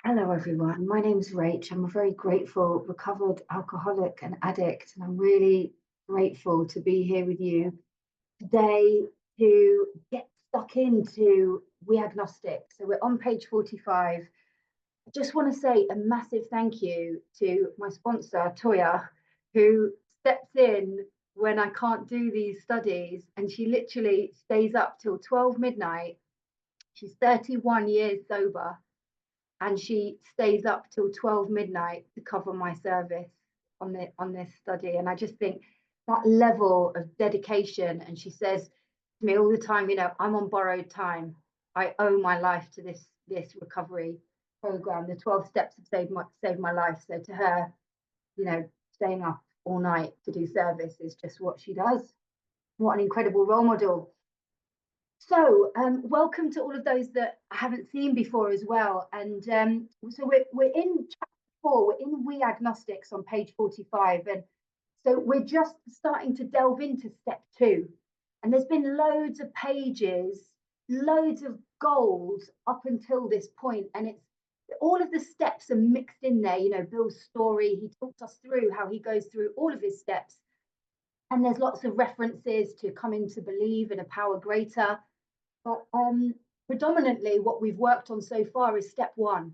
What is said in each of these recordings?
Hello, everyone. My name's Rach. I'm a very grateful recovered alcoholic and addict, and I'm really grateful to be here with you today to get stuck into We Agnostics. So we're on page 45. I just want to say a massive thank you to my sponsor, Toya, who steps in when I can't do these studies, and she literally stays up till 12 midnight. She's 31 years sober and she stays up till 12 midnight to cover my service on this study. And I just think that level of dedication, and she says to me all the time, I'm on borrowed time. I owe my life to this recovery program. The 12 steps have saved my life. So to her, staying up all night to do service is just what she does. What an incredible role model. So, welcome to all of those that I haven't seen before as well. And so we're in chapter 4, we're in We Agnostics on page 45. And so we're just starting to delve into step 2. And there's been loads of pages, loads of goals up until this point. And it's all of the steps are mixed in there. Bill's story, he talks us through how he goes through all of his steps. And there's lots of references to coming to believe in a power greater. But predominantly what we've worked on so far is step 1.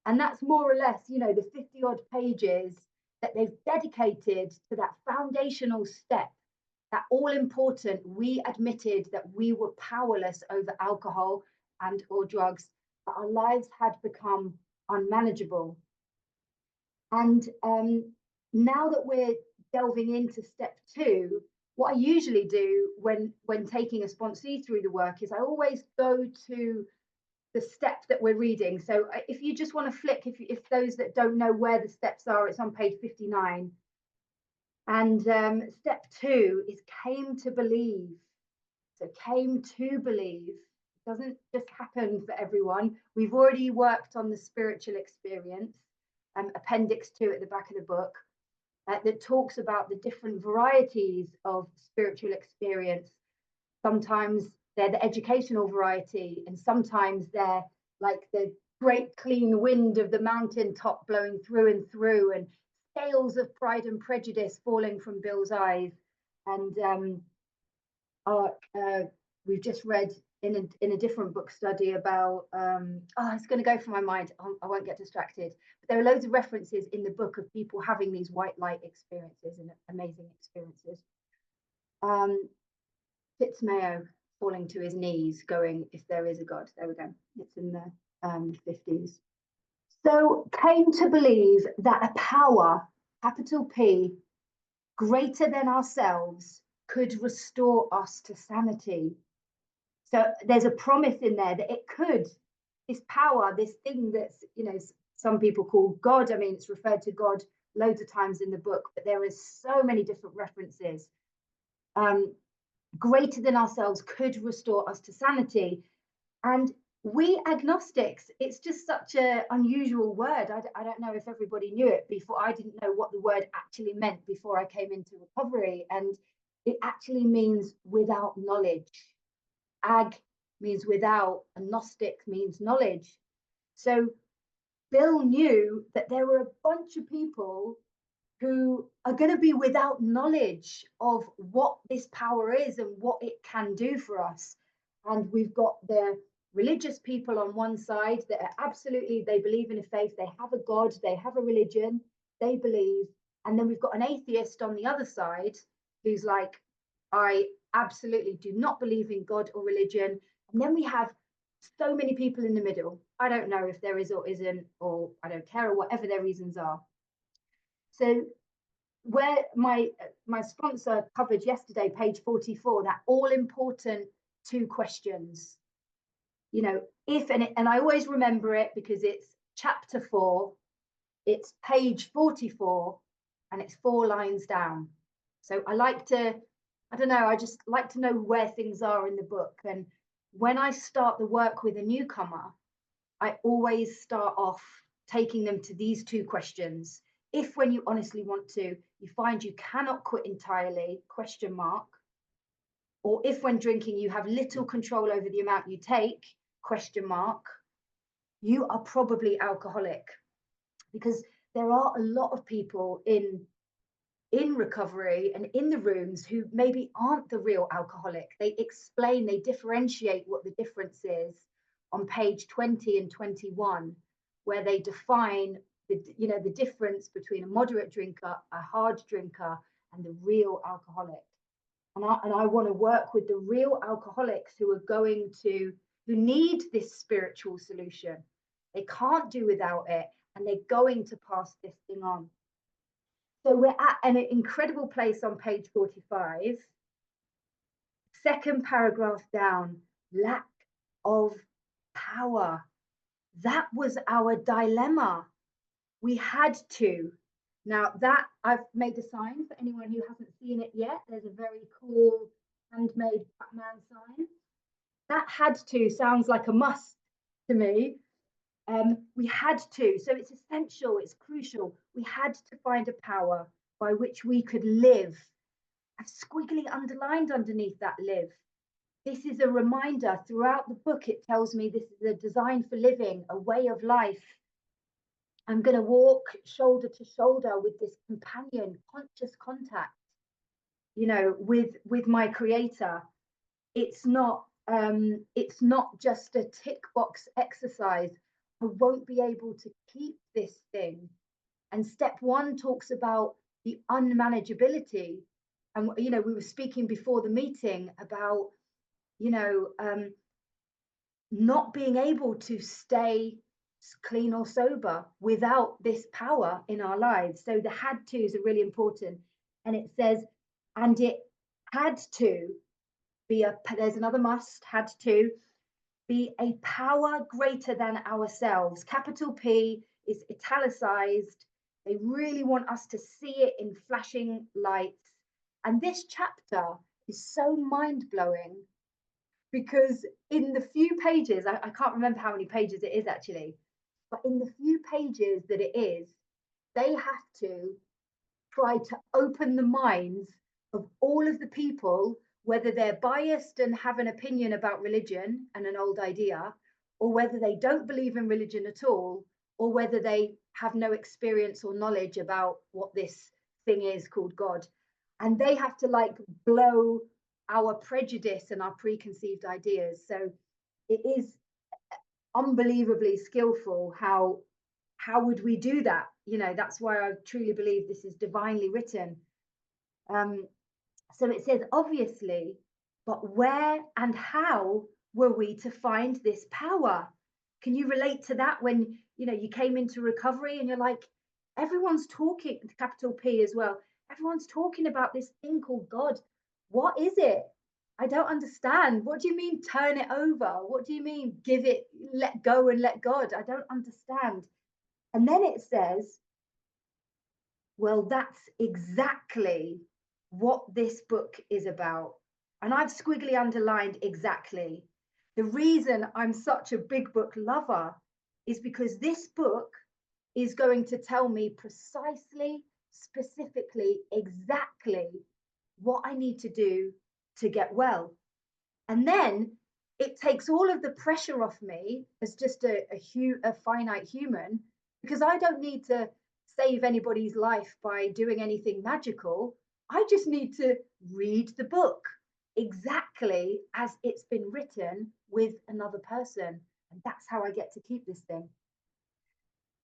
And that's more or less, the 50 odd pages that they've dedicated to that foundational step, that all important, we admitted that we were powerless over alcohol and or drugs, that our lives had become unmanageable. And now that we're delving into step 2, what I usually do when taking a sponsee through the work is I always go to the step that we're reading. So if you just want to flick, if those that don't know where the steps are, it's on page 59. And step 2 is came to believe. So came to believe. It doesn't just happen for everyone. We've already worked on the spiritual experience, appendix 2 at the back of the book. That talks about the different varieties of spiritual experience. Sometimes they're the educational variety, and sometimes they're like the great clean wind of the mountaintop blowing through and through, and scales of pride and prejudice falling from Bill's eyes. And we've just read in a different book study about it's going to go from my mind. I won't get distracted. But there are loads of references in the book of people having these white light experiences and amazing experiences. Fitzmayo falling to his knees, going, "If there is a God." There we go. It's in the 50s. So came to believe that a power, capital P, greater than ourselves, could restore us to sanity. So there's a promise in there that it could, this power, this thing that's, some people call God. I mean, it's referred to God loads of times in the book, but there is so many different references. Greater than ourselves could restore us to sanity. And we agnostics, it's just such an unusual word. I don't know if everybody knew it before. I didn't know what the word actually meant before I came into recovery. And it actually means without knowledge. Ag means without, and Gnostic means knowledge. So Bill knew that there were a bunch of people who are going to be without knowledge of what this power is and what it can do for us. And we've got the religious people on one side that are absolutely, they believe in a faith, they have a God, they have a religion, they believe. And then we've got an atheist on the other side who's like, I absolutely do not believe in God or religion. And then we have so many people in the middle. I don't know if there is or isn't, or I don't care, or whatever their reasons are. So where my sponsor covered yesterday, page 44, that all important 2 questions. If, and I always remember it because it's chapter 4, it's page 44, and it's 4 lines down. So I just like to know where things are in the book. And when I start the work with a newcomer, I always start off taking them to these 2 questions. If when you honestly want to, you find you cannot quit entirely, ? Or if when drinking you have little control over the amount you take, ? you are probably alcoholic, because there are a lot of people in recovery and in the rooms who maybe aren't the real alcoholic. They explain, they differentiate what the difference is on page 20 and 21, where they define the difference between a moderate drinker, a hard drinker, and the real alcoholic. And I want to work with the real alcoholics who need this spiritual solution. They can't do without it, and they're going to pass this thing on. So we're at an incredible place on page 45. Second paragraph down, lack of power. That was our dilemma. We had to. Now that I've made a sign for anyone who hasn't seen it yet. There's a very cool handmade Batman sign. That had to sounds like a must to me. We had to, so it's essential, it's crucial. We had to find a power by which we could live. I've squiggly underlined underneath that live. This is a reminder throughout the book. It tells me this is a design for living, a way of life. I'm going to walk shoulder to shoulder with this companion, conscious contact, with my creator. It's not just a tick box exercise. I won't be able to keep this thing. And step one talks about the unmanageability. And, we were speaking before the meeting about, not being able to stay clean or sober without this power in our lives. So the had tos are really important. And it says, and it had to be there's another must, had to be a power greater than ourselves. Capital P is italicized. They really want us to see it in flashing lights. And this chapter is so mind-blowing, because in the few pages, I can't remember how many pages it is actually, but in the few pages that it is, they have to try to open the minds of all of the people, whether they're biased and have an opinion about religion and an old idea, or whether they don't believe in religion at all, or whether they have no experience or knowledge about what this thing is called God. And they have to blow our prejudice and our preconceived ideas. So it is unbelievably skillful. How would we do that? That's why I truly believe this is divinely written. So it says, obviously, but where and how were we to find this power? Can you relate to that when, you came into recovery and you're like, everyone's talking, capital P as well, everyone's talking about this thing called God. What is it? I don't understand. What do you mean turn it over? What do you mean give it, let go and let God? I don't understand. And then it says, well, that's exactly what this book is about. And I've squiggly underlined exactly. The reason I'm such a big book lover is because this book is going to tell me precisely, specifically, exactly what I need to do to get well. And then it takes all of the pressure off me as just a finite human, because I don't need to save anybody's life by doing anything magical. I just need to read the book exactly as it's been written with another person. And that's how I get to keep this thing.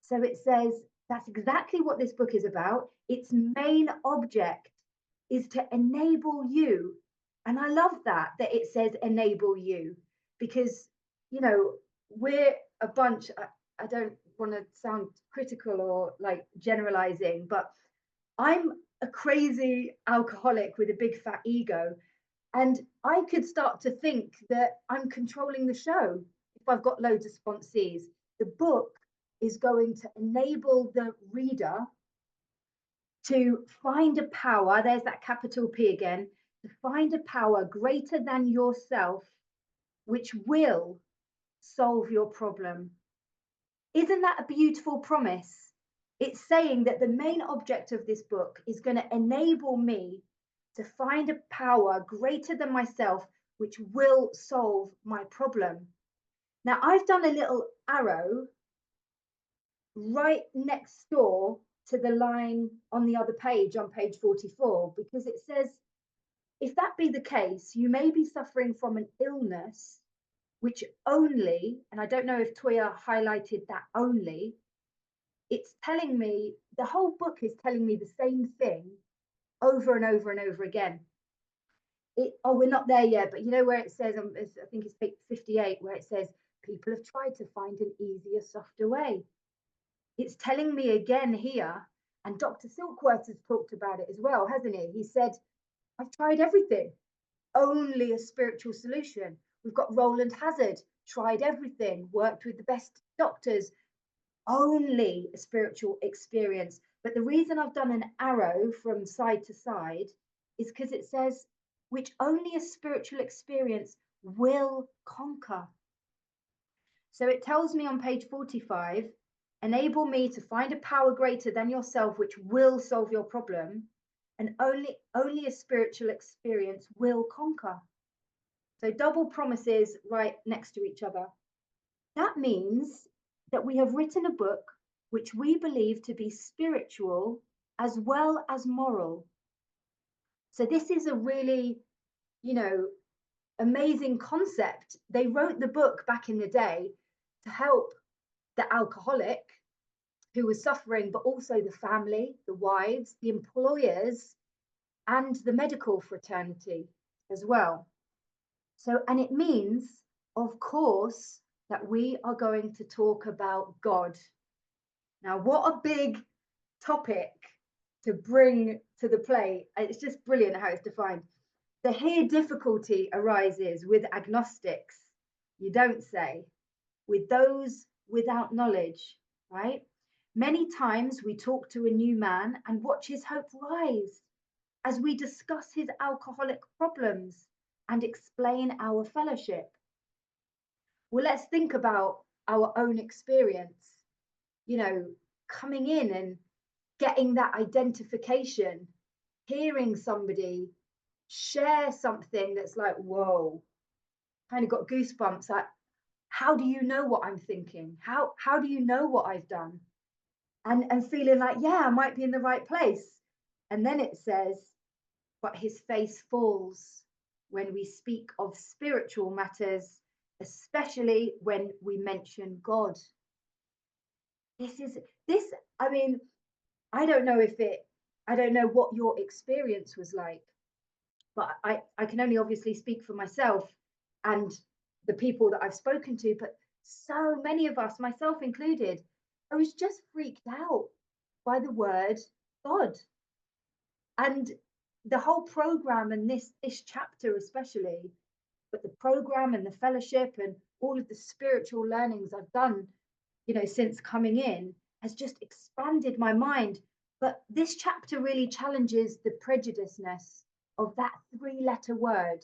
So it says, that's exactly what this book is about. Its main object is to enable you. And I love that it says enable you, because, we're a bunch, I don't want to sound critical or generalizing, but I'm a crazy alcoholic with a big fat ego. And I could start to think that I'm controlling the show if I've got loads of sponsees. The book is going to enable the reader to find a power, there's that capital P again, to find a power greater than yourself, which will solve your problem. Isn't that a beautiful promise? It's saying that the main object of this book is going to enable me to find a power greater than myself, which will solve my problem. Now, I've done a little arrow right next door to the line on the other page, on page 44, because it says, if that be the case, you may be suffering from an illness which only, and I don't know if Toya highlighted that only, it's telling me, the whole book is telling me the same thing over and over and over again. We're not there yet, but you know where it says, I think it's page 58, where it says, people have tried to find an easier, softer way. It's telling me again here, and Dr. Silkworth has talked about it as well, hasn't he? He said, I've tried everything, only a spiritual solution. We've got Roland Hazard, tried everything, worked with the best doctors, only a spiritual experience. But the reason I've done an arrow from side to side is because it says, which only a spiritual experience will conquer. So it tells me on page 45, enable me to find a power greater than yourself, which will solve your problem, and only a spiritual experience will conquer. So double promises right next to each other. That means that we have written a book which we believe to be spiritual as well as moral. So this is a really, amazing concept. They wrote the book back in the day to help the alcoholic who was suffering, but also the family, the wives, the employers, and the medical fraternity as well. So, and it means, of course, that we are going to talk about God. Now, what a big topic to bring to the plate. It's just brilliant how it's defined. The here difficulty arises with agnostics, you don't say, with those without knowledge, right? Many times we talk to a new man and watch his hope rise as we discuss his alcoholic problems and explain our fellowship. Well, let's think about our own experience, coming in and getting that identification, hearing somebody share something that's like, whoa, kind of got goosebumps. Like, how do you know what I'm thinking? How do you know what I've done? And feeling like, yeah, I might be in the right place. And then it says, but his face falls when we speak of spiritual matters, especially when we mention God. I mean, I don't know what your experience was like, but I can only obviously speak for myself and the people that I've spoken to, but so many of us, myself included, I was just freaked out by the word God. And the whole program, and this chapter especially, but the program and the fellowship and all of the spiritual learnings I've done, since coming in, has just expanded my mind. But this chapter really challenges the prejudiceness of that 3-letter word,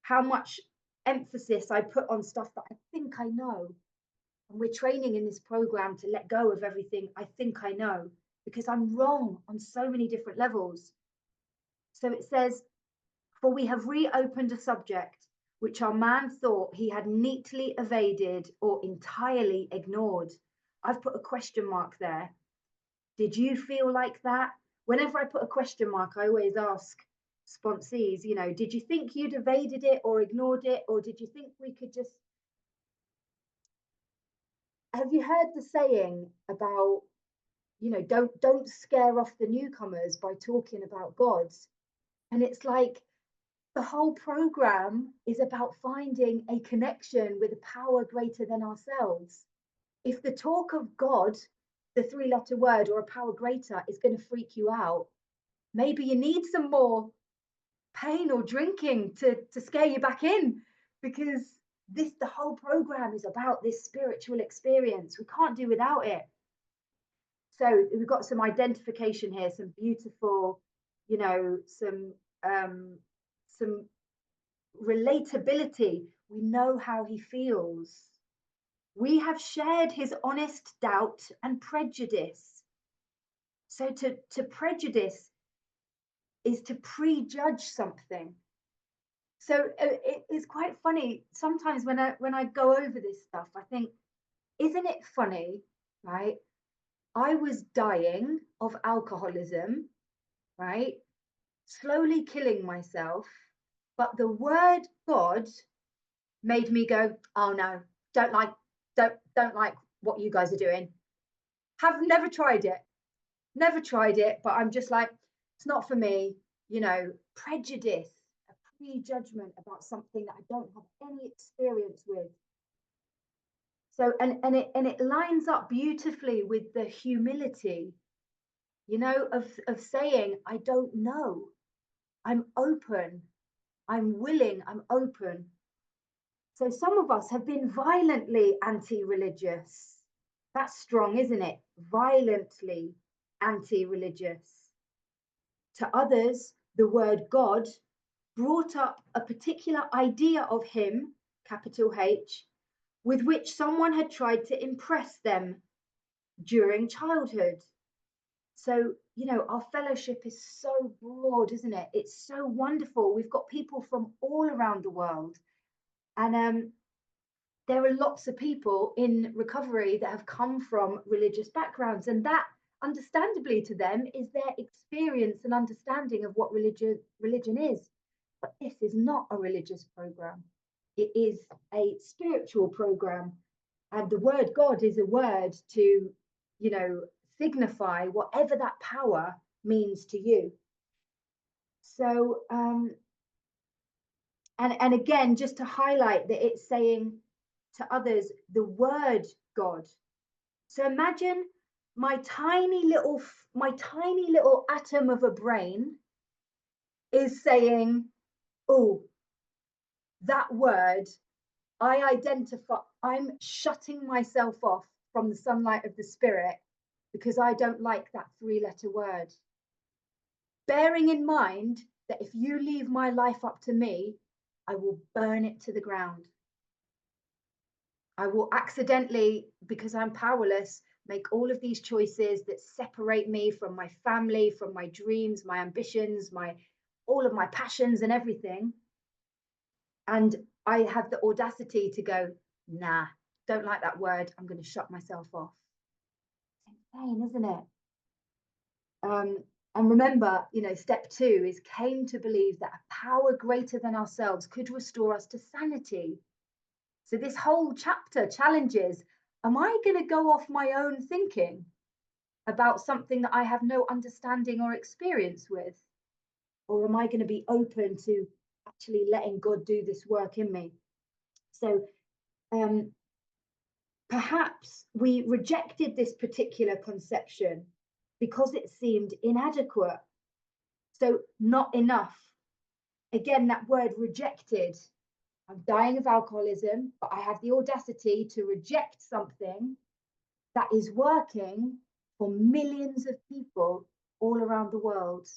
how much emphasis I put on stuff that I think I know. And we're training in this program to let go of everything I think I know, because I'm wrong on so many different levels. So it says, for we have reopened a subject which our man thought he had neatly evaded or entirely ignored. I've put a question mark there. Did you feel like that? Whenever I put a question mark, I always ask sponsees, did you think you'd evaded it or ignored it? Or did you think we could just... Have you heard the saying about, don't scare off the newcomers by talking about gods? And it's like, the whole program is about finding a connection with a power greater than ourselves. If the talk of God, the 3-letter word, or a power greater is going to freak you out, maybe you need some more pain or drinking to scare you back in, because the whole program is about this spiritual experience. We can't do without it. So we've got some identification here, some beautiful, some relatability. We know how he feels. We have shared his honest doubt and prejudice. So to prejudice is to prejudge something. So it's quite funny sometimes when I go over this stuff. I think, isn't it funny, right? I was dying of alcoholism, right? Slowly killing myself, but the word God made me go, oh no, don't like what you guys are doing. Have never tried it, but I'm just like, it's not for me. Prejudice, a prejudgment about something that I don't have any experience with. So and it lines up beautifully with the humility, of saying, I don't know. I'm open. I'm willing. I'm open. So some of us have been violently anti-religious. That's strong, isn't it? Violently anti-religious. To others, the word God brought up a particular idea of him, capital H, with which someone had tried to impress them during childhood. So, our fellowship is so broad, isn't it? It's so wonderful. We've got people from all around the world. And there are lots of people in recovery that have come from religious backgrounds. And that, understandably to them, is their experience and understanding of what religion is. But this is not a religious program. It is a spiritual program. And the word God is a word to, signify whatever that power means to you. So, and again, just to highlight that it's saying to others, the word God. So imagine my tiny little atom of a brain is saying, oh, that word, I'm shutting myself off from the sunlight of the spirit because I don't like that 3-letter word. Bearing in mind that if you leave my life up to me, I will burn it to the ground. I will accidentally, because I'm powerless, make all of these choices that separate me from my family, from my dreams, my ambitions, all of my passions and everything. And I have the audacity to go, nah, don't like that word. I'm going to shut myself off. It's insane, isn't it? And remember, step 2 is came to believe that a power greater than ourselves could restore us to sanity. So this whole chapter challenges, am I going to go off my own thinking about something that I have no understanding or experience with? Or am I going to be open to actually letting God do this work in me? So perhaps we rejected this particular conception because it seemed inadequate. So not enough. Again, that word rejected. I'm dying of alcoholism, but I have the audacity to reject something that is working for millions of people all around the world.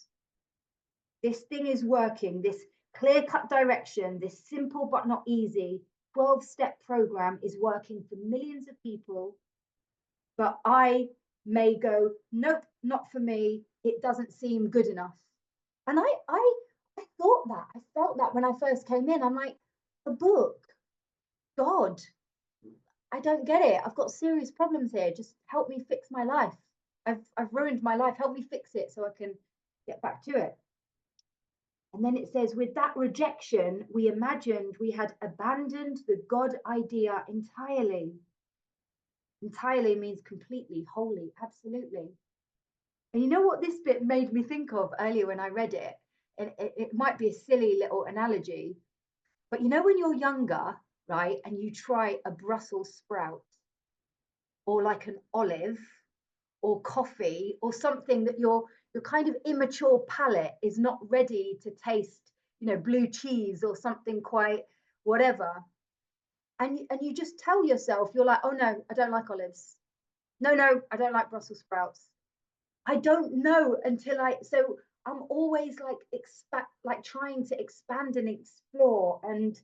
This thing is working, this clear-cut direction, this simple but not easy 12-step program is working for millions of people, but I may go, nope, not for me. It doesn't seem good enough. And I thought that, I felt that when I first came in. I'm like, the book, God, I don't get it. I've got serious problems here. Just help me fix my life. I've ruined my life. Help me fix it so I can get back to it. And then it says, with that rejection, we imagined we had abandoned the God idea entirely. Entirely means completely, wholly, absolutely. And you know what this bit made me think of earlier when I read it? And it might be a silly little analogy, but when you're younger, right, and you try a Brussels sprout or like an olive or coffee or something that your kind of immature palate is not ready to taste, blue cheese or something quite whatever. And you just tell yourself, you're like, oh no, I don't like olives. No, I don't like Brussels sprouts. I don't know until so I'm always like trying to expand and explore and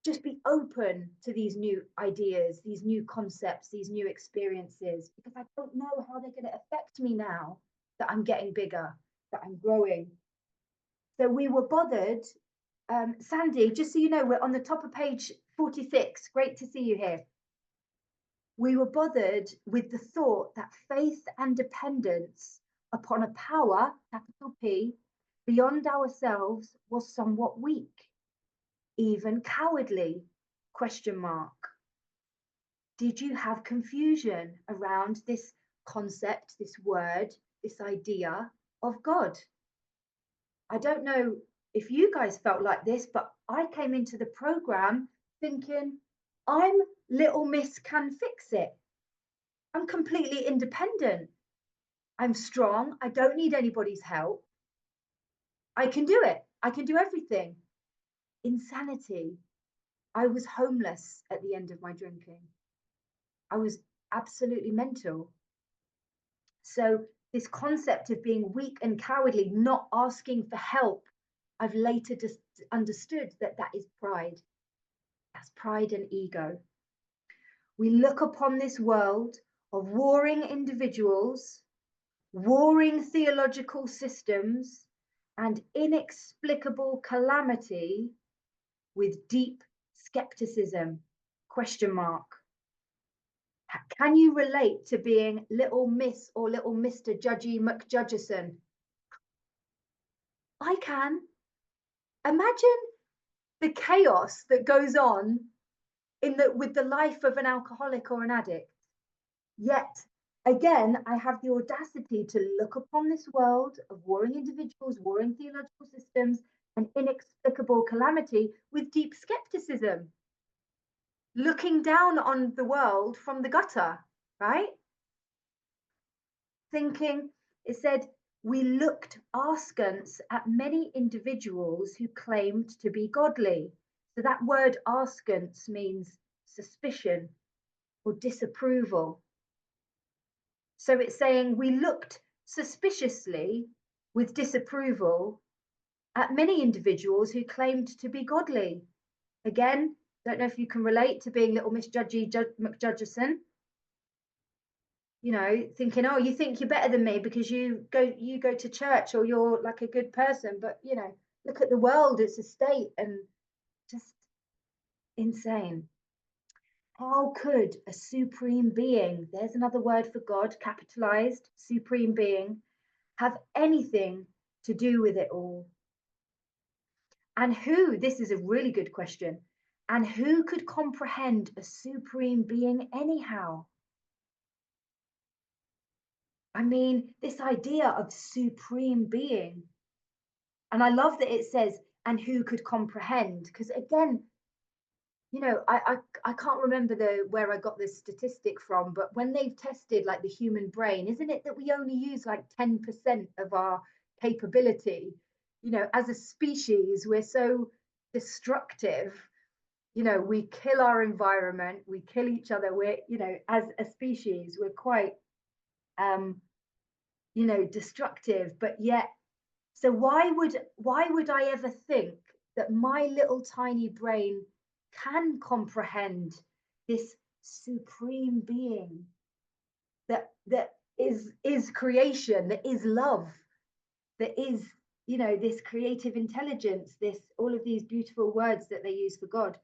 just be open to these new ideas, these new concepts, these new experiences, because I don't know how they're going to affect me now that I'm getting bigger, that I'm growing. So we were bothered Sandy, just so you know, we're on the top of page 46. Great to see you here. We were bothered with the thought that faith and dependence upon a power, capital P, beyond ourselves was somewhat weak, even cowardly, question mark. Did you have confusion around this concept, this word, this idea of God? I don't know if you guys felt like this, but I came into the program thinking, I'm little miss can fix it. I'm completely independent. I'm strong. I don't need anybody's help. I can do it. I can do everything. Insanity. I was homeless at the end of my drinking. I was absolutely mental. So this concept of being weak and cowardly, not asking for help, I've later just understood that that is pride. That's pride and ego. We look upon this world of warring individuals, warring theological systems, and inexplicable calamity with deep skepticism, question mark. Can you relate to being little miss or little Mr. Judgy McJudgerson? I can. Imagine the chaos that goes on with the life of an alcoholic or an addict. Yet, again, I have the audacity to look upon this world of warring individuals, warring theological systems, and inexplicable calamity with deep skepticism. Looking down on the world from the gutter, right? Thinking, it said, we looked askance at many individuals who claimed to be godly. So that word askance means suspicion or disapproval. So it's saying we looked suspiciously with disapproval at many individuals who claimed to be godly. Again, don't know if you can relate to being little Miss Judgy McJudgerson. You know, thinking, oh, you think you're better than me because you go to church or you're like a good person, but you know, look at the world, it's a state, and just insane. How could a supreme being, there's another word for God, capitalized, supreme being, have anything to do with it all? And who, this is a really good question, and who could comprehend a supreme being anyhow? I mean, this idea of supreme being. And I love that it says, and who could comprehend? Because again, you know, I can't remember where I got this statistic from, but when they've tested like the human brain, isn't it that we only use like 10% of our capability? You know, as a species, we're so destructive. You know, we kill our environment, we kill each other. We're, you know, as a species, we're quite you know, destructive, but yet, so why would I ever think that my little tiny brain can comprehend this supreme being that is creation, that is love, that is, you know, this creative intelligence, this all of these beautiful words that they use for God.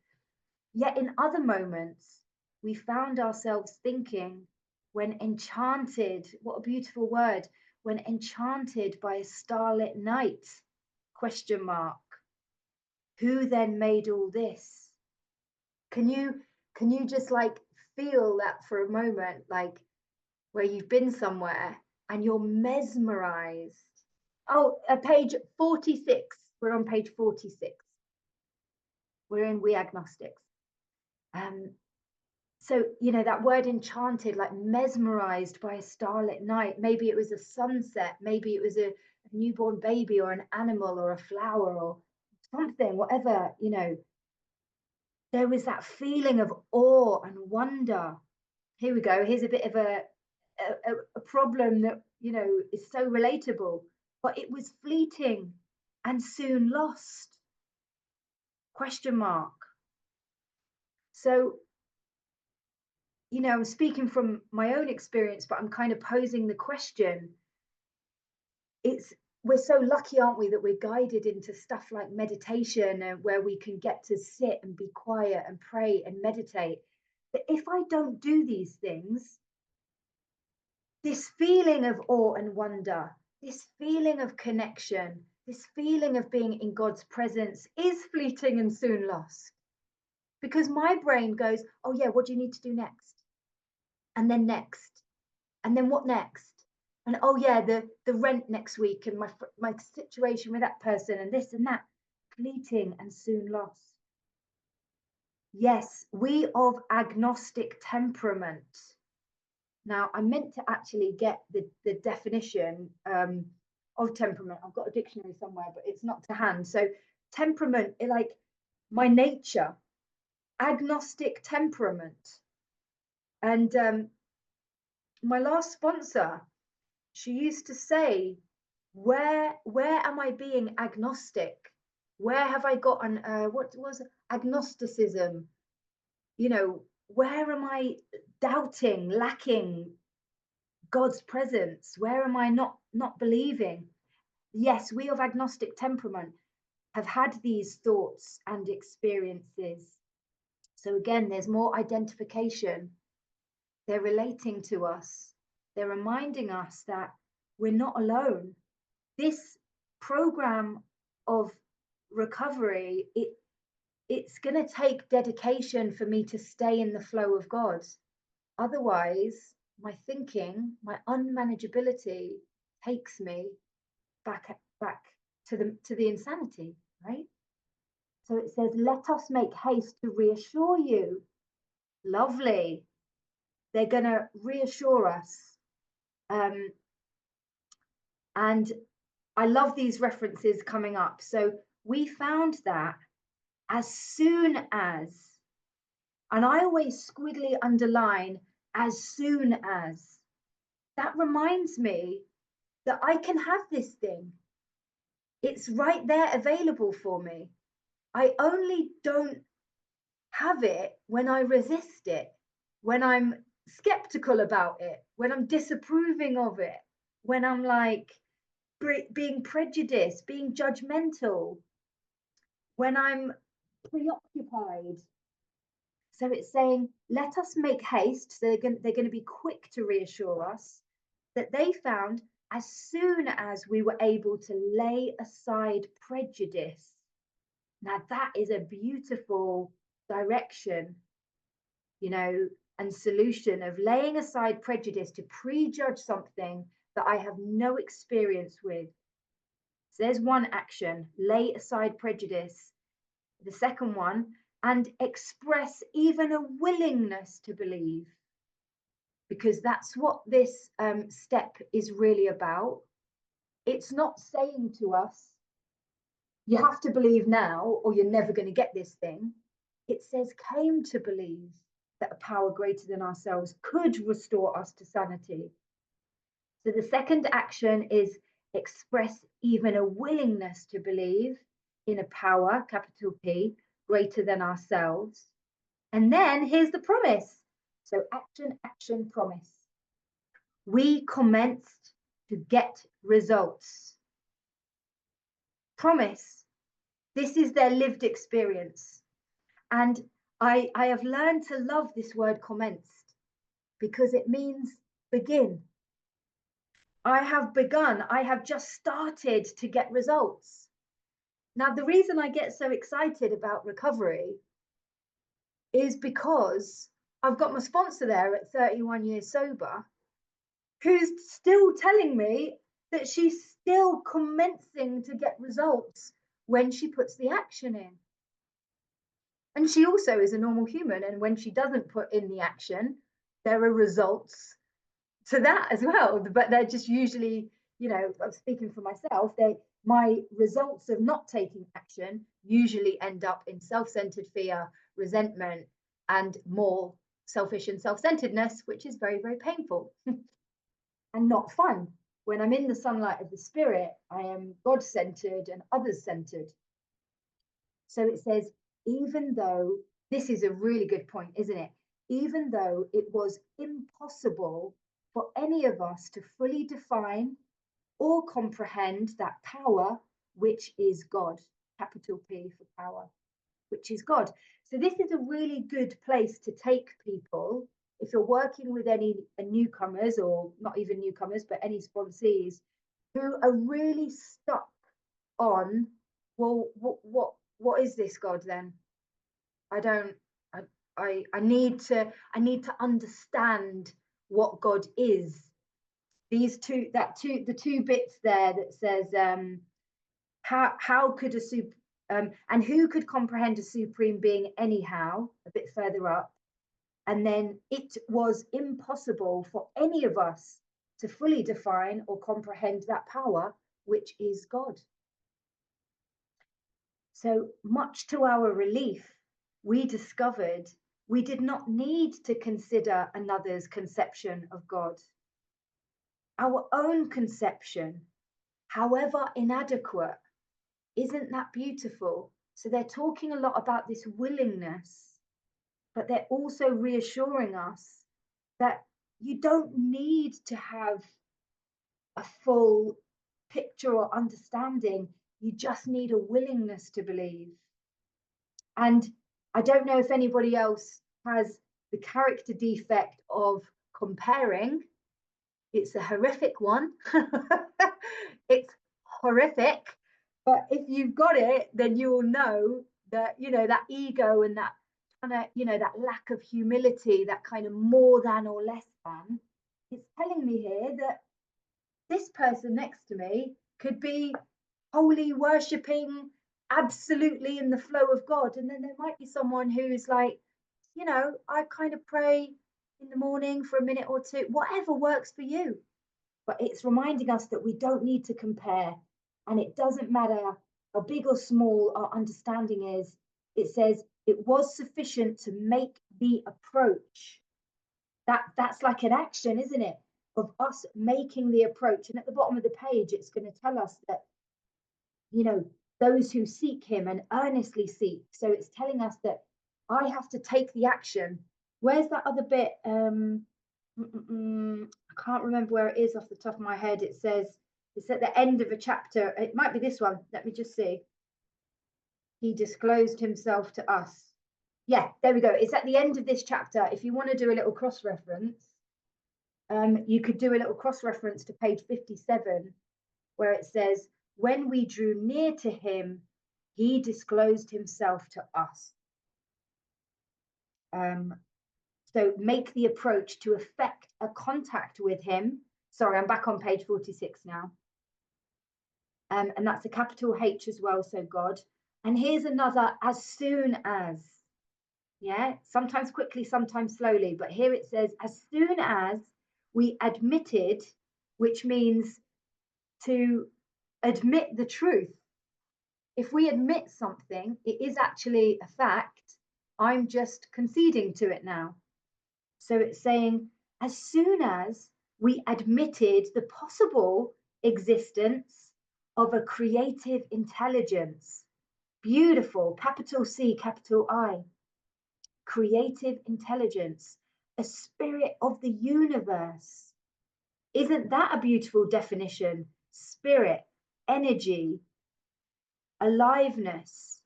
Yet in other moments, we found ourselves thinking, when enchanted, what a beautiful word, when enchanted by a starlit night, question mark. Who then made all this? Can you just like feel that for a moment, like where you've been somewhere and you're mesmerized? Oh, page 46. We're on page 46. We're in We Agnostics. So, you know, that word enchanted, like mesmerized by a starlit night. Maybe it was a sunset, maybe it was a newborn baby or an animal or a flower or something, whatever, you know. There was that feeling of awe and wonder. Here we go. Here's a bit of a problem that, you know, is so relatable, but it was fleeting and soon lost. Question mark. So, you know, I'm speaking from my own experience, but I'm kind of posing the question. It's we're so lucky, aren't we, that we're guided into stuff like meditation, where we can get to sit and be quiet and pray and meditate. But if I don't do these things, this feeling of awe and wonder, this feeling of connection, this feeling of being in God's presence is fleeting and soon lost. Because my brain goes, oh yeah, what do you need to do next? And then next. And then what next? And oh yeah, the rent next week, and my situation with that person, and this and that. Fleeting and soon lost. Yes, we of agnostic temperament. Now, I meant to actually get the definition of temperament. I've got a dictionary somewhere, but it's not to hand. So temperament, like my nature, agnostic temperament. And my last sponsor, she used to say, where am I being agnostic? Where have I got an what was it? Agnosticism? You know, where am I doubting, lacking God's presence? Where am I not believing? Yes, we of agnostic temperament have had these thoughts and experiences. So again, there's more identification. They're relating to us. They're reminding us that we're not alone. This program of recovery, it's going to take dedication for me to stay in the flow of God. Otherwise, my thinking, my unmanageability takes me back to the insanity, right? So it says, let us make haste to reassure you. Lovely. They're going to reassure us. And I love these references coming up. So we found that as soon as, and I always squiggly underline as soon as, that reminds me that I can have this thing. It's right there available for me. I only don't have it when I resist it, when I'm skeptical about it, when I'm disapproving of it, when I'm like being prejudiced, being judgmental, when I'm preoccupied. So it's saying, let us make haste. So they're going to be quick to reassure us that they found as soon as we were able to lay aside prejudice. Now, that is a beautiful direction, you know, and solution of laying aside prejudice to prejudge something that I have no experience with. So there's one action, lay aside prejudice. The second one, and express even a willingness to believe, because that's what this step is really about. It's not saying to us, you have to believe now or you're never going to get this thing. It says, came to believe that a power greater than ourselves could restore us to sanity. So the second action is express even a willingness to believe in a power, capital P, greater than ourselves. And then here's the promise. So action, action, promise. We commenced to get results. Promise. This is their lived experience. And I have learned to love this word commenced because it means begin. I have begun. I have just started to get results. Now, the reason I get so excited about recovery is because I've got my sponsor there at 31 years sober, who's still telling me that she's still commencing to get results when she puts the action in. And she also is a normal human. And when she doesn't put in the action, there are results to that as well. But they're just usually, you know, I'm speaking for myself, my results of not taking action usually end up in self-centered fear, resentment, and more selfish and self-centeredness, which is very, very painful and not fun. When I'm in the sunlight of the spirit, I am God-centered and others-centered. So it says, even though, this is a really good point, isn't it? Even though it was impossible for any of us to fully define, or comprehend that power which is God, capital P for power, which is God. So this is a really good place to take people if you're working with any newcomers, or not even newcomers, but any sponsees who are really stuck on, well, what is this God then? I need to understand what God is. These the two bits there that says how could and who could comprehend a supreme being anyhow, a bit further up, and then it was impossible for any of us to fully define or comprehend that power which is God. So much to our relief, we discovered we did not need to consider another's conception of God. Our own conception, however inadequate, isn't that beautiful? So they're talking a lot about this willingness, but they're also reassuring us that you don't need to have a full picture or understanding. You just need a willingness to believe. And I don't know if anybody else has the character defect of comparing. It's a horrific one. It's horrific. But if you've got it, then you will know that, that ego and that kind of, that lack of humility, that kind of more than or less than, it's telling me here that this person next to me could be wholly worshipping, absolutely in the flow of God. And then there might be someone who's like, I kind of pray in the morning for a minute or two, whatever works for you. But it's reminding us that we don't need to compare. And it doesn't matter how big or small our understanding is. It says it was sufficient to make the approach. That's like an action, isn't it? Of us making the approach. And at the bottom of the page, it's going to tell us that, those who seek him and earnestly seek. So it's telling us that I have to take the action. Where's that other bit? I can't remember where it is off the top of my head. It says, it's at the end of a chapter. It might be this one. Let me just see. He disclosed himself to us. Yeah, there we go. It's at the end of this chapter. If you want to do a little cross-reference, you could do a little cross-reference to page 57, where it says, when we drew near to him, he disclosed himself to us. So make the approach to effect a contact with him. Sorry, I'm back on page 46 now. And that's a capital H as well, so God. And here's another, as soon as. Yeah, sometimes quickly, sometimes slowly. But here it says, as soon as we admitted, which means to admit the truth. If we admit something, it is actually a fact. I'm just conceding to it now. So it's saying, as soon as we admitted the possible existence of a creative intelligence, beautiful, capital C, capital I, creative intelligence, a spirit of the universe. Isn't that a beautiful definition? Spirit, energy, aliveness,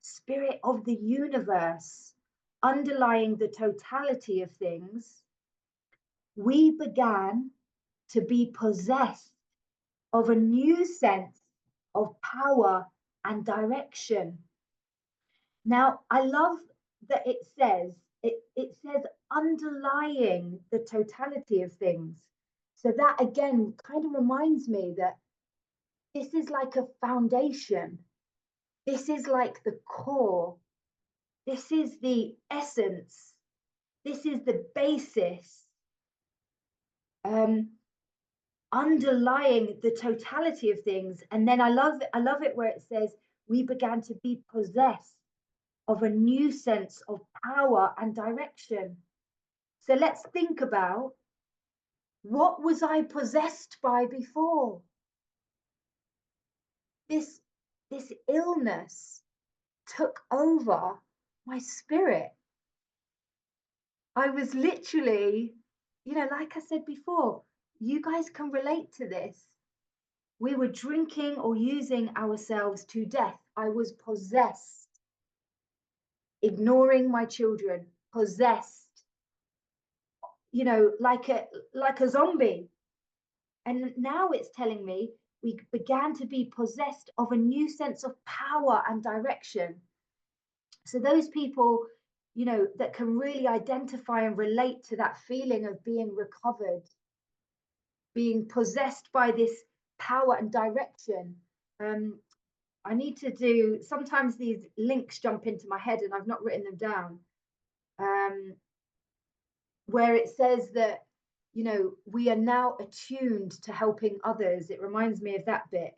spirit of the universe, underlying the totality of things. We began to be possessed of a new sense of power and direction. Now, I love that it says underlying the totality of things. So that again kind of reminds me that this is like a foundation. This is like the core. This is the essence. This is the basis. Underlying the totality of things. And then I love it where it says we began to be possessed of a new sense of power and direction. So let's think about, what was I possessed by before? This illness took over my spirit. I was literally, like I said before, you guys can relate to this. We were drinking or using ourselves to death. I was possessed, ignoring my children, possessed, you know, like a zombie. And now it's telling me we began to be possessed of a new sense of power and direction. So those people, you know, that can really identify and relate to that feeling of being recovered, being possessed by this power and direction. I need to do, sometimes these links jump into my head and I've not written them down, where it says that, you know, we are now attuned to helping others. It reminds me of that bit.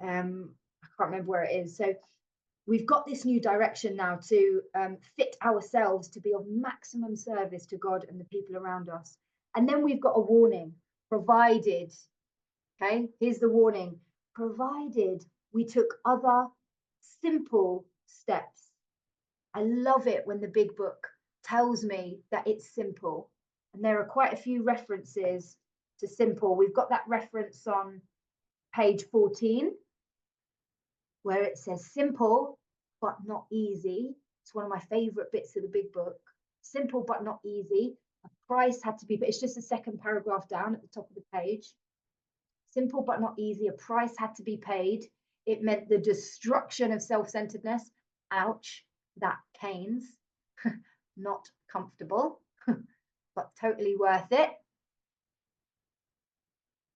I can't remember where it is. So we've got this new direction now to fit ourselves to be of maximum service to God and the people around us. And then we've got a warning, provided, okay, here's the warning, provided we took other simple steps. I love it when the big book tells me that it's simple. And there are quite a few references to simple. We've got that reference on page 14, where it says simple, but not easy. It's one of my favorite bits of the big book. Simple, but not easy. A price had to be, but it's just the second paragraph down at the top of the page. Simple, but not easy. A price had to be paid. It meant the destruction of self-centeredness. Ouch, that pains. Not comfortable, but totally worth it.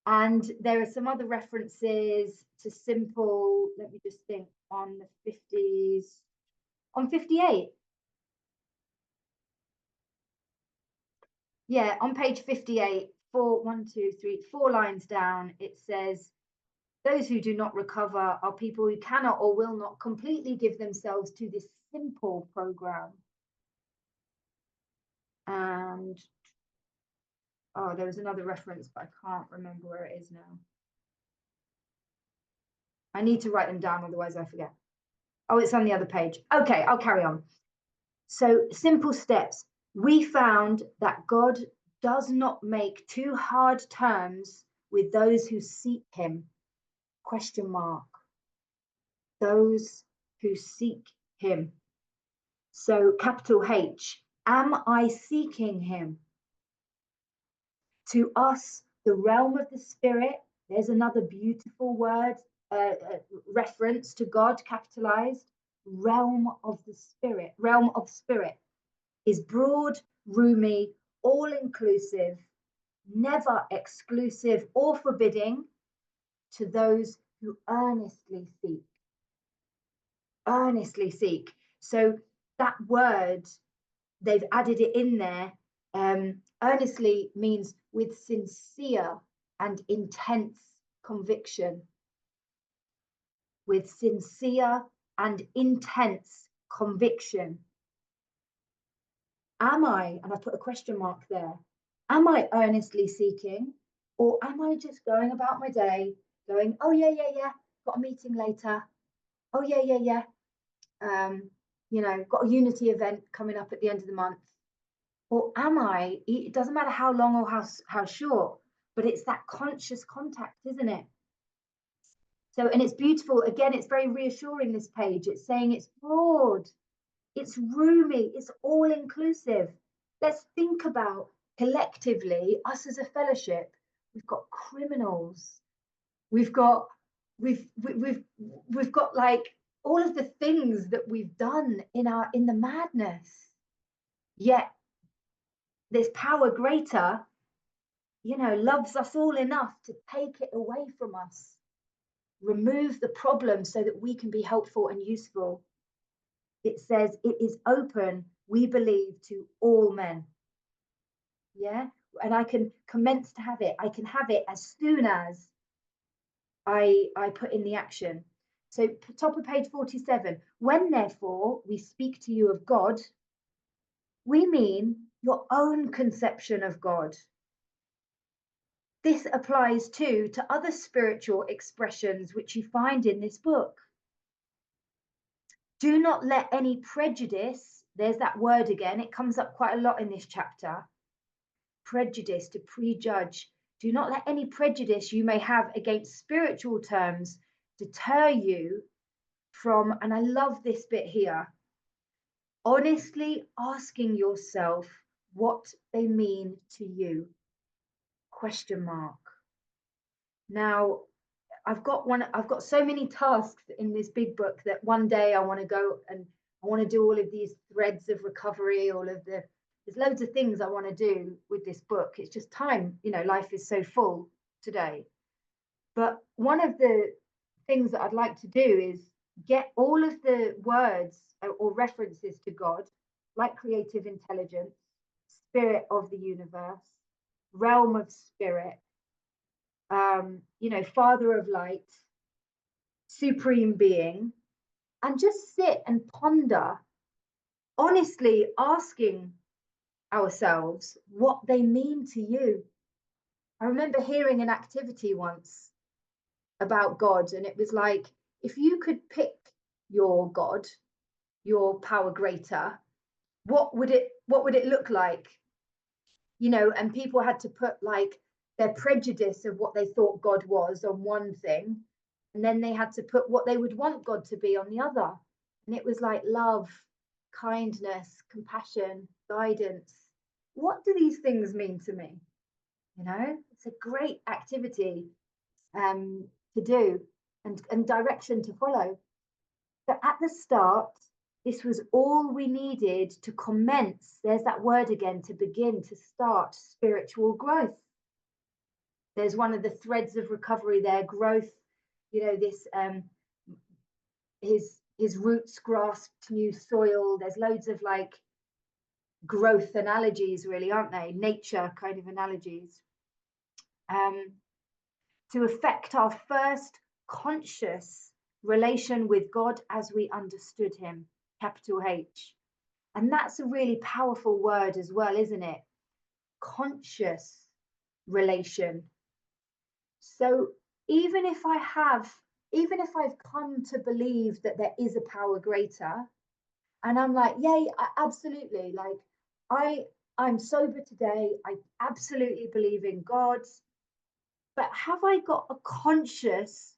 And there are some other references to simple, let me just think, on the 50s, on 58. Yeah, on page 58, four lines down, it says, those who do not recover are people who cannot or will not completely give themselves to this simple program. And, oh, there was another reference, but I can't remember where it is now. I need to write them down, otherwise I forget. Oh, it's on the other page. Okay, I'll carry on. So, simple steps. We found that God does not make too hard terms with those who seek him. Question mark. Those who seek him. So, capital H. Am I seeking him? To us, the realm of the spirit, there's another beautiful word, reference to God, capitalized. Realm of the spirit, realm of spirit is broad, roomy, all-inclusive, never exclusive or forbidding to those who earnestly seek. Earnestly seek. So that word, they've added it in there. Earnestly means with sincere and intense conviction. With sincere and intense conviction. Am I, and I put a question mark there, am I earnestly seeking, or am I just going about my day going, oh yeah, got a meeting later, oh yeah, you know, got a unity event coming up at the end of the month? Or am I, it doesn't matter how long or how short, but it's that conscious contact, isn't it? So, and it's beautiful. Again, it's very reassuring, this page. It's saying it's broad, it's roomy, it's all inclusive. Let's think about collectively, us as a fellowship, we've got criminals. We've got like all of the things that we've done in the madness. Yet this power greater, you know, loves us all enough to take it away from us, remove the problem so that we can be helpful and useful. It says it is open, we believe, to all men. Yeah, and I can commence to have it. I can have it as soon as I put in the action. So top of page 47, when therefore we speak to you of God, we mean your own conception of God. This applies too to other spiritual expressions which you find in this book. Do not let any prejudice, there's that word again, it comes up quite a lot in this chapter. Prejudice, to prejudge, Do not let any prejudice you may have against spiritual terms deter you from, and I love this bit here, honestly asking yourself what they mean to you. Question mark. Now, I've got so many tasks in this big book that one day I want to go and I want to do all of these threads of recovery, there's loads of things I want to do with this book. It's just time, life is so full today. But one of the things that I'd like to do is get all of the words or references to God, like creative intelligence, spirit of the universe, realm of spirit, father of light, supreme being, and just sit and ponder, honestly asking ourselves what they mean to you. I remember hearing an activity once about God, and it was like, if you could pick your God, your power greater, what would it look like? And people had to put like their prejudice of what they thought God was on one thing, and then they had to put what they would want God to be on the other. And it was like love, kindness, compassion, guidance. What do these things mean to me? It's a great activity to do and direction to follow. But at the start, this was all we needed to commence. There's that word again, to begin, to start spiritual growth. There's one of the threads of recovery there, growth, this his roots grasped new soil. There's loads of like growth analogies, really, aren't they? Nature kind of analogies. To affect our first conscious relation with God as we understood him, capital H. And that's a really powerful word as well, isn't it? Conscious relation. So even if I've come to believe that there is a power greater, and I'm like, yay, absolutely, like I'm sober today, I absolutely believe in God, but have I got a conscious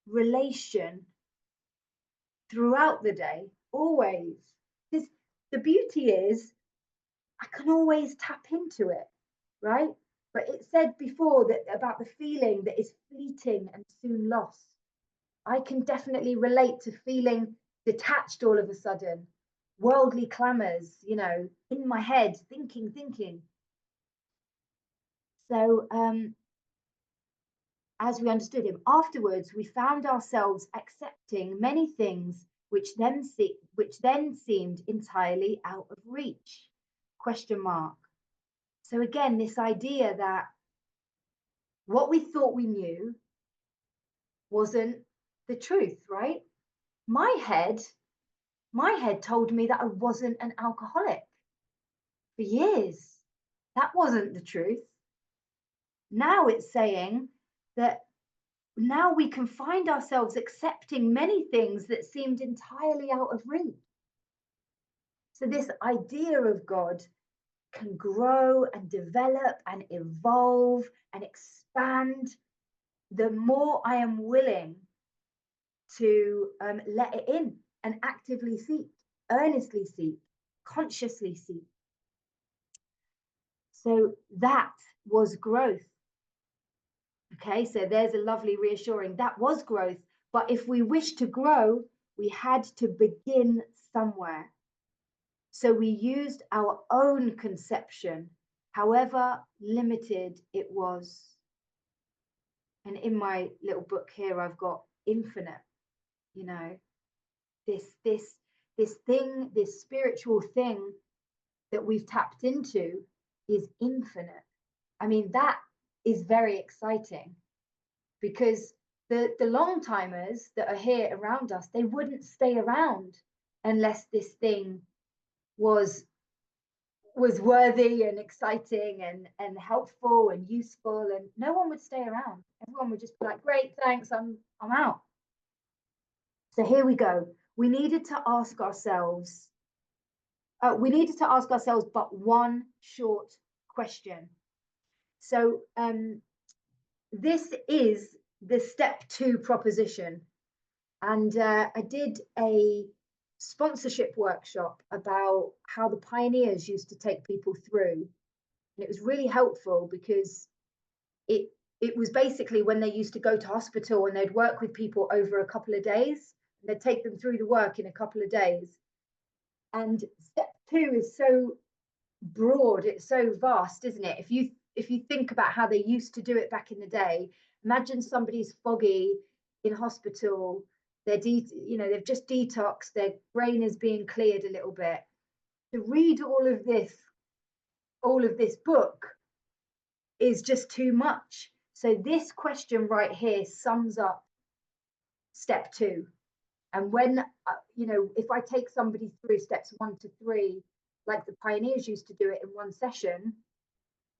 relation throughout the day? Always. Because the beauty is I can always tap into it, right? But it said before that about the feeling that is fleeting and soon lost. I can definitely relate to feeling detached all of a sudden, worldly clamors, in my head, thinking. So as we understood him, afterwards we found ourselves accepting many things which then seemed entirely out of reach. Question mark. So again, this idea that what we thought we knew wasn't the truth, right? My head told me that I wasn't an alcoholic for years. That wasn't the truth. Now it's saying that now we can find ourselves accepting many things that seemed entirely out of reach. So this idea of God can grow and develop and evolve and expand the more I am willing to let it in and actively seek, earnestly seek, consciously seek. So that was growth. Okay, so there's a lovely reassuring, that was growth. But if we wish to grow, we had to begin somewhere. So we used our own conception, however limited it was. And in my little book here, I've got infinite, this thing, this spiritual thing that we've tapped into is infinite. I mean, that is very exciting, because the long timers that are here around us, they wouldn't stay around unless this thing was worthy and exciting and helpful and useful, and no one would stay around. Everyone would just be like, great, thanks, I'm out. So here we go. We needed to ask ourselves but one short question. So this is the step 2 proposition. And I did a sponsorship workshop about how the pioneers used to take people through. And it was really helpful because it was basically when they used to go to hospital and they'd work with people over a couple of days, and they'd take them through the work in a couple of days. And step 2 is so broad, it's so vast, isn't it? If you think about how they used to do it back in the day, imagine somebody's foggy in hospital, they've just detoxed, their brain is being cleared a little bit. To read all of this book is just too much. So this question right here sums up step 2. And when, if I take somebody through steps 1 to 3, like the pioneers used to do it in one session,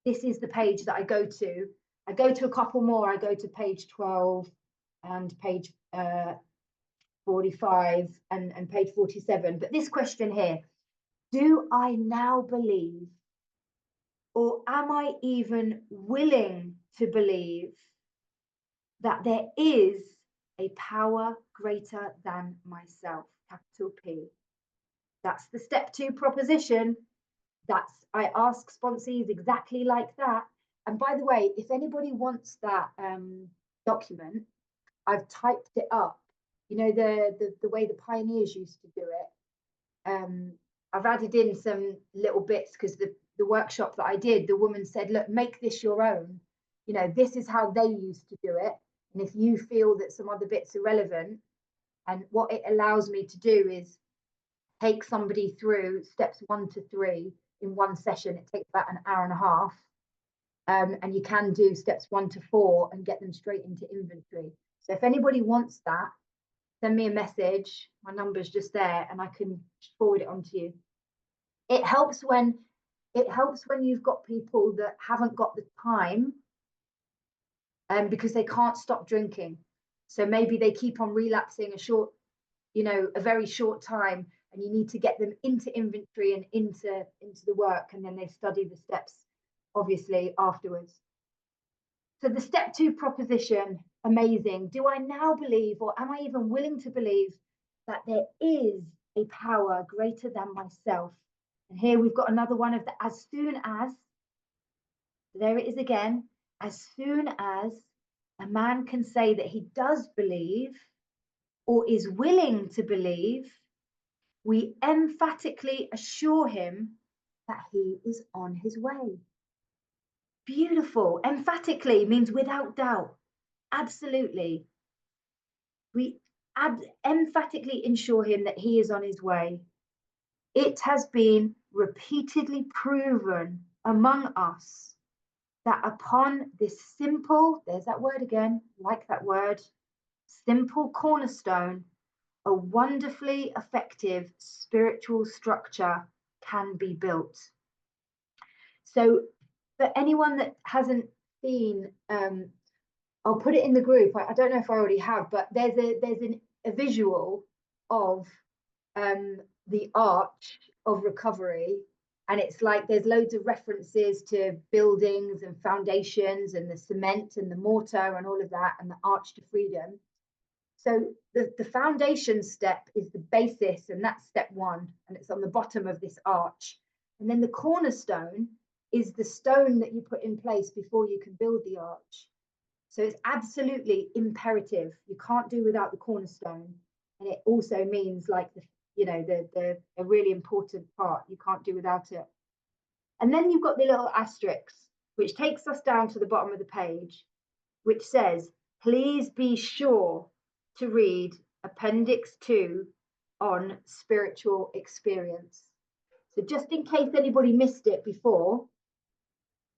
this is the page that I go to. I go to a couple more. I go to page 12 and page 45 and page 47. But this question here, do I now believe, or am I even willing to believe, that there is a power greater than myself, capital P? That's the step 2 proposition. I ask sponsees exactly like that. And by the way, if anybody wants that document, I've typed it up. You know, the way the pioneers used to do it. I've added in some little bits because the workshop that I did, the woman said, look, make this your own. You know, this is how they used to do it. And if you feel that some other bits are relevant, and what it allows me to do is take somebody through steps 1 to 3 in one session. It takes about an hour and a half. And you can do steps 1 to 4 and get them straight into inventory. So if anybody wants that, send me a message. My number's just there and I can forward it on to you. It helps when you've got people that haven't got the time because they can't stop drinking. So maybe they keep on relapsing a very short time, and you need to get them into inventory and into the work, and then they study the steps, obviously, afterwards. So the step 2 proposition, amazing. Do I now believe, or am I even willing to believe, that there is a power greater than myself? And here we've got another one of the as soon as. There it is again. As soon as a man can say that he does believe or is willing to believe, we emphatically assure him that he is on his way. Beautiful. Emphatically means without doubt. Absolutely. We emphatically ensure him that he is on his way. It has been repeatedly proven among us that upon this simple, there's that word again, like that word, simple cornerstone, a wonderfully effective spiritual structure can be built. So for anyone that hasn't seen, I'll put it in the group. I don't know if I already have, but there's a visual of the arch of recovery, and it's like there's loads of references to buildings and foundations and the cement and the mortar and all of that, and the arch to freedom. So the foundation step is the basis, and that's step 1, and it's on the bottom of this arch. And then the cornerstone is the stone that you put in place before you can build the arch. So it's absolutely imperative. You can't do without the cornerstone. And it also means like a really important part. You can't do without it. And then you've got the little asterisks, which takes us down to the bottom of the page, which says, please be sure to read Appendix 2 on spiritual experience. So just in case anybody missed it before,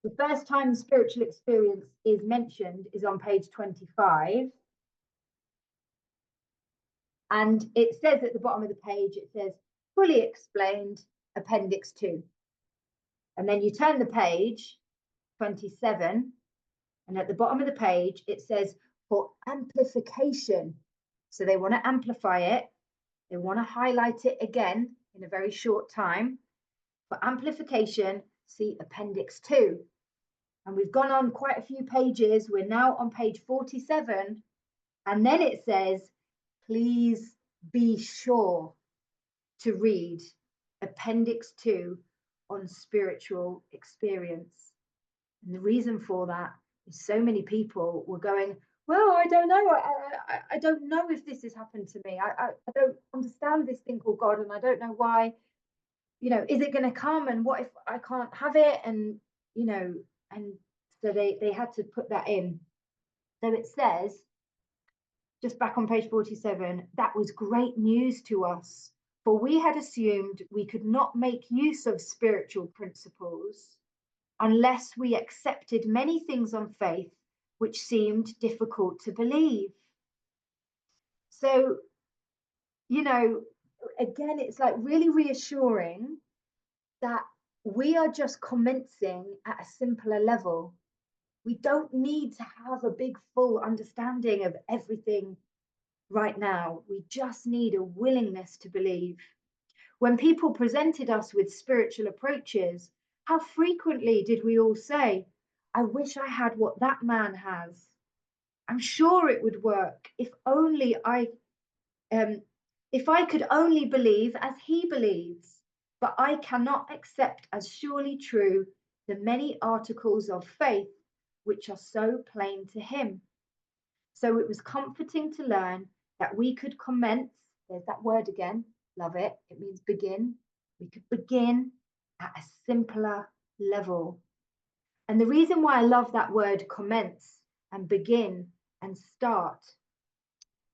the first time spiritual experience is mentioned is on page 25. And it says at the bottom of the page, it says, fully explained, Appendix 2. And then you turn the page, 27, and at the bottom of the page, it says, for amplification. So they want to amplify it. They want to highlight it again in a very short time. For amplification, see Appendix 2. And we've gone on quite a few pages. We're now on page 47. And then it says, please be sure to read Appendix 2 on spiritual experience. And the reason for that is so many people were going, well, I don't know. I don't know if this has happened to me. I don't understand this thing called God, and I don't know why. You know, is it going to come? And what if I can't have it? And, you know, and so they had to put that in. So it says, just back on page 47, that was great news to us, for we had assumed we could not make use of spiritual principles unless we accepted many things on faith which seemed difficult to believe. So, you know, again, it's like really reassuring that we are just commencing at a simpler level. We don't need to have a big, full understanding of everything right now. We just need a willingness to believe. When people presented us with spiritual approaches, how frequently did we all say, I wish I had what that man has. I'm sure it would work if I could only believe as he believes, but I cannot accept as surely true the many articles of faith which are so plain to him. So it was comforting to learn that we could commence, there's that word again, love it, it means begin. We could begin at a simpler level. And the reason why I love that word commence and begin and start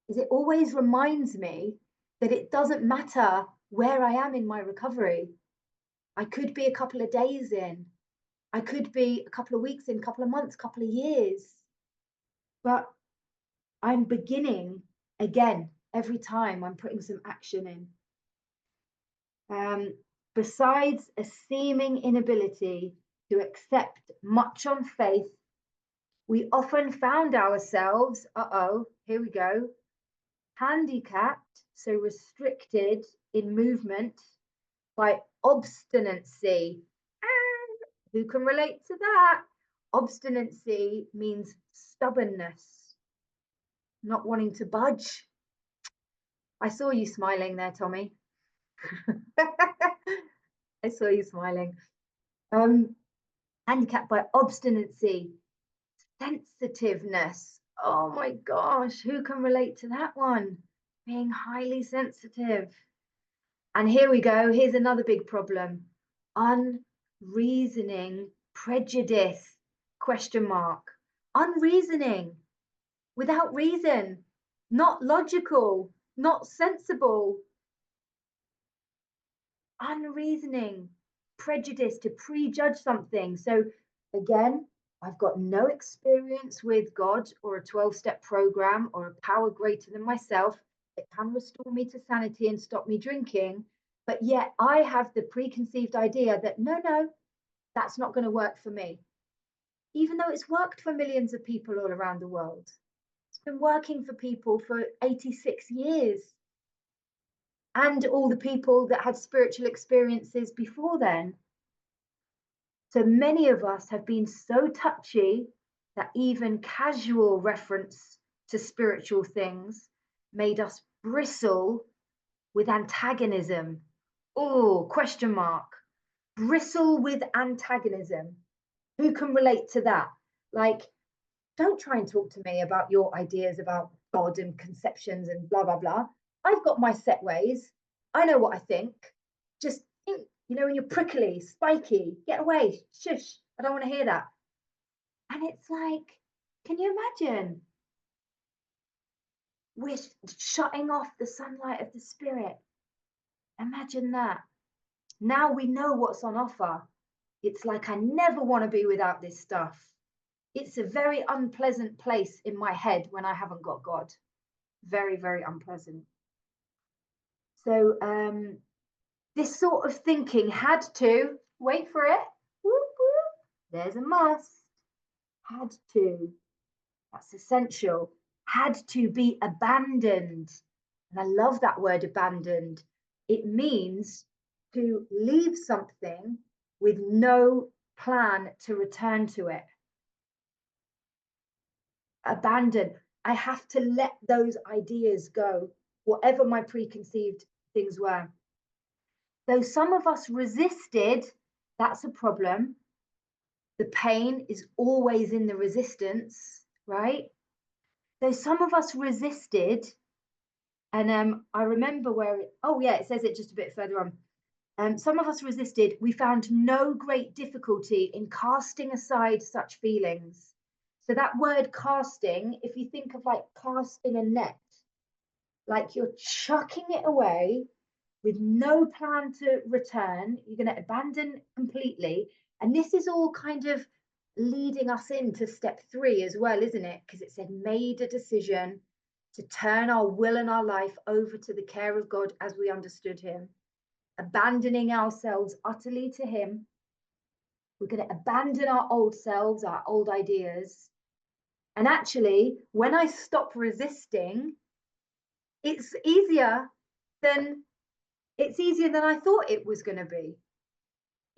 is it always reminds me that it doesn't matter where I am in my recovery. I could be a couple of days in, I could be a couple of weeks in, a couple of months, a couple of years, but I'm beginning again every time I'm putting some action in. Besides a seeming inability to accept much on faith, we often found ourselves, here we go, handicapped, so restricted in movement by obstinacy. And who can relate to that? Obstinacy means stubbornness, not wanting to budge. I saw you smiling there, Tommy. I saw you smiling. Handicapped by obstinacy, sensitiveness. Oh my gosh, who can relate to that one? Being highly sensitive. And here we go. Here's another big problem. Unreasoning prejudice, question mark. Unreasoning, without reason, not logical, not sensible. Unreasoning prejudice, to prejudge something. So again, I've got no experience with God or a 12-step program or a power greater than myself that can restore me to sanity and stop me drinking. But yet I have the preconceived idea that no, that's not going to work for me. Even though it's worked for millions of people all around the world. It's been working for people for 86 years. And all the people that had spiritual experiences before then. So many of us have been so touchy that even casual reference to spiritual things made us bristle with antagonism. Oh, question mark. Bristle with antagonism. Who can relate to that? Like, don't try and talk to me about your ideas about God and conceptions and blah, blah, blah. I've got my set ways. I know what I think. Just think, you know, when you're prickly, spiky, get away, shush, I don't want to hear that. And it's like, can you imagine? We're shutting off the sunlight of the spirit. Imagine that. Now we know what's on offer. It's like, I never want to be without this stuff. It's a very unpleasant place in my head when I haven't got God. Very, very unpleasant. So this sort of thinking had to, wait for it, whoop, whoop, there's a must, had to, that's essential, had to be abandoned. And I love that word abandoned. It means to leave something with no plan to return to it. abandon. I have to let those ideas go, whatever my preconceived things were. Though some of us resisted, that's a problem. The pain is always in the resistance, right? Though some of us resisted, and I remember where it says it just a bit further on. Some of us resisted. We found no great difficulty in casting aside such feelings. So that word casting, if you think of like casting a net, like you're chucking it away with no plan to return, you're going to abandon completely. And this is all kind of leading us into step 3 as well, isn't it? Because it said made a decision to turn our will and our life over to the care of God as we understood him, abandoning ourselves utterly to him. We're going to abandon our old selves, our old ideas. And actually, when I stop resisting, it's easier than I thought it was going to be.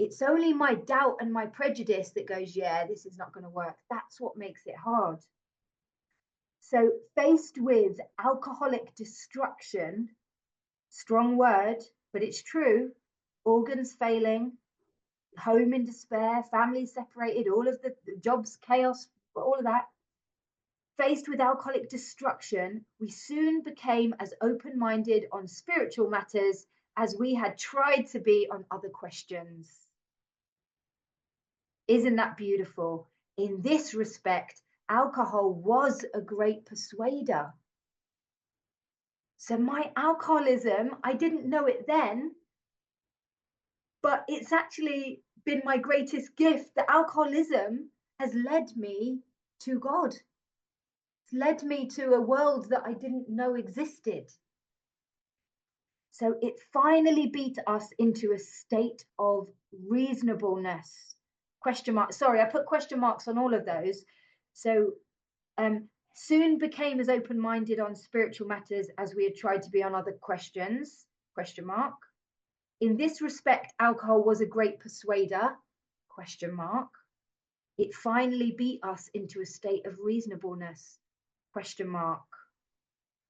It's only my doubt and my prejudice that goes, yeah, this is not going to work. That's what makes it hard. So faced with alcoholic destruction, strong word, but it's true, organs failing, home in despair, families separated, all of the jobs, chaos, all of that. Faced with alcoholic destruction, we soon became as open-minded on spiritual matters as we had tried to be on other questions. Isn't that beautiful? In this respect, alcohol was a great persuader. So my alcoholism, I didn't know it then, but it's actually been my greatest gift. The alcoholism has led me to God. It's led me to a world that I didn't know existed. So it finally beat us into a state of reasonableness. Question mark. Sorry, I put question marks on all of those. So soon became as open-minded on spiritual matters as we had tried to be on other questions. Question mark. In this respect, alcohol was a great persuader. Question mark. It finally beat us into a state of reasonableness. Question mark.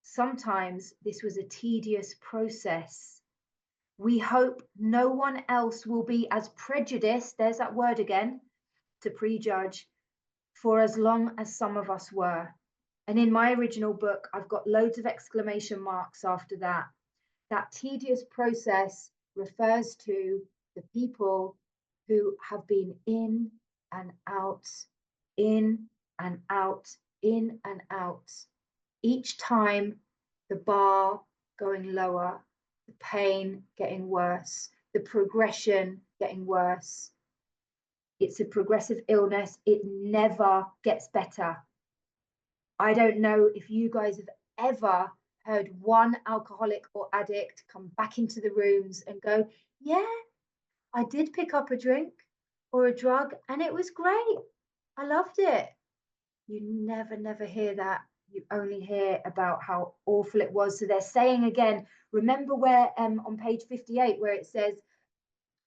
Sometimes this was a tedious process. We hope no one else will be as prejudiced, there's that word again, to prejudge, for as long as some of us were. And in my original book, I've got loads of exclamation marks after that. That tedious process refers to the people who have been in and out, in and out, in and out. Each time the bar going lower, the pain getting worse, the progression getting worse. It's a progressive illness. It never gets better. I don't know if you guys have ever heard one alcoholic or addict come back into the rooms and go, yeah, I did pick up a drink or a drug and it was great. I loved it. You never hear that. You only hear about how awful it was. So they're saying again, remember where on page 58, where it says,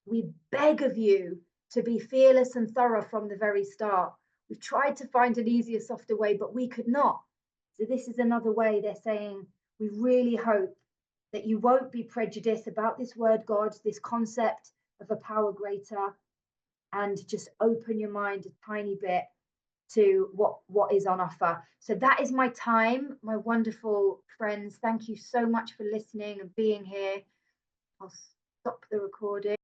we beg of you to be fearless and thorough from the very start. We've tried to find an easier, softer way, but we could not. So this is another way they're saying, we really hope that you won't be prejudiced about this word God, this concept of a power greater, and just open your mind a tiny bit to what is on offer. So that is my time, my wonderful friends. Thank you so much for listening and being here. I'll stop the recording.